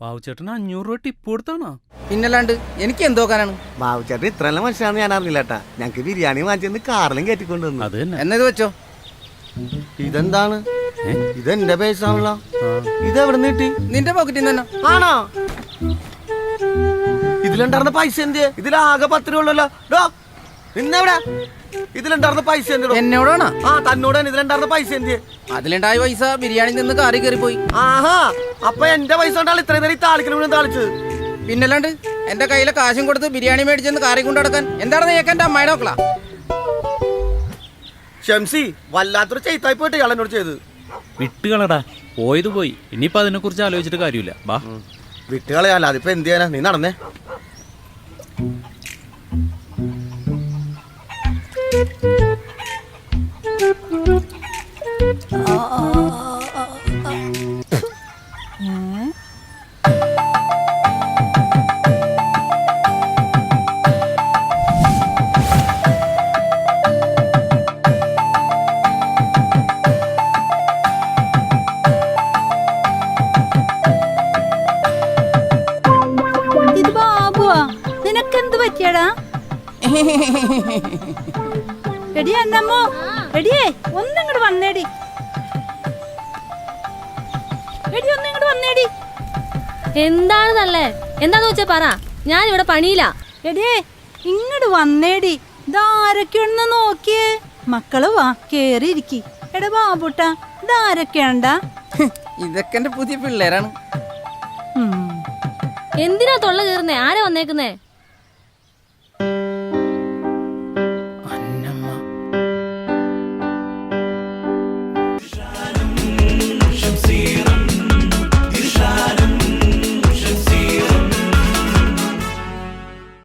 ബാബുചേട്ടന് 500 രൂപ ടിപ്പ് കൊടുത്താണോ? പിന്നല്ലാണ്ട് എനിക്ക് എന്തോക്കാനാണ്. ബാബുചേട്ടൻ ഇത്രയെല്ലാം മനുഷ്യനാണെന്ന് ഞാൻ അറിഞ്ഞില്ലേട്ടാ. ഞങ്ങക്ക് ബിരിയാണി വാങ്ങിച്ചെന്ന് കാറിലും കയറ്റിക്കൊണ്ടുവന്നു. അത് തന്നെ. എന്നത് വെച്ചോ. ഇതെന്താണ്? ഇതെന്റെ പൈസാണല്ലോ. ഇതെവിടെ നിന്ന് കിട്ടി? നിന്റെ പോക്കറ്റിൽ തന്നെ. ആണോ? ഇതിലുണ്ടായിരുന്ന പൈസ എന്ത്? ഇതിലാകെ 10 രൂപ ഉള്ളല്ലോ. നിന്നെവിടെ? ഇതിലുണ്ടായിരുന്ന പൈസ എന്ത്? എന്നോടാണോ? ആ തന്നോട് തന്നെ. ഇതിലുണ്ടായിരുന്ന പൈസ എന്ത്? അതിലുണ്ടായ പൈസ ബിരിയാണി നിന്ന് കാറി കയറി പോയി. ആഹാ, അപ്പൊ എന്റെ പൈസ കൊണ്ടാണ് ഇത്രയും നേരം ഈ താളിക്കൽ താളിച്ചത്. പിന്നല്ലാണ്ട് എന്റെ കയ്യിലെ കാശും കൊടുത്ത് ബിരിയാണി മേടിച്ചെന്ന് കാറി കൊണ്ട് നടക്കാൻ എന്താണ് നീ എന്റെ അമ്മയുടെ മക്കളാ? ഷംസി, വല്ലാത്തൊരു ചെയ്തായി പോയിട്ട് ഇയാൾ എന്നോട് ചെയ്ത്. വിട്ടുകളടാ, പോയത് പോയി. ഇനിയിപ്പോ അതിനെ കുറിച്ച് ആലോചിച്ചിട്ട് കാര്യമില്ല. ബാ, വിട്ടുകളയാല. അതിപ്പോ എന്ത് ചെയ്യാനാ? നീ നടന്നേ. ഇത് ബാബുവാ, നിനക്കെന്ത് പറ്റിയടാ? എടി അന്നമ്മോ, എടിയേ ഒന്നിങ്ങോട്ട് വന്നേടി. എടി ഒന്നിങ്ങോട്ട് വന്നേടി. എന്താണ് നല്ലേ? എന്താന്ന് വെച്ചാ പറ, ഞാൻ ഇവിടെ പണിയില്ല. എടിയേ ഇങ്ങോട്ട് വന്നേടി. ഇതാരൊക്കെയാണെന്ന് നോക്കിയേ. മക്കള് വാ, കേറിയിരിക്കി. എടാ ബാബുട്ടാ, ഇതാരൊക്കെയാണ്ടാ? ഇതൊക്കെ എന്റെ പുതിയ പിള്ളേരാണ്. എന്തിനാ തൊള്ള കീറുന്നേ? ആരാ വന്നേക്കുന്നേ?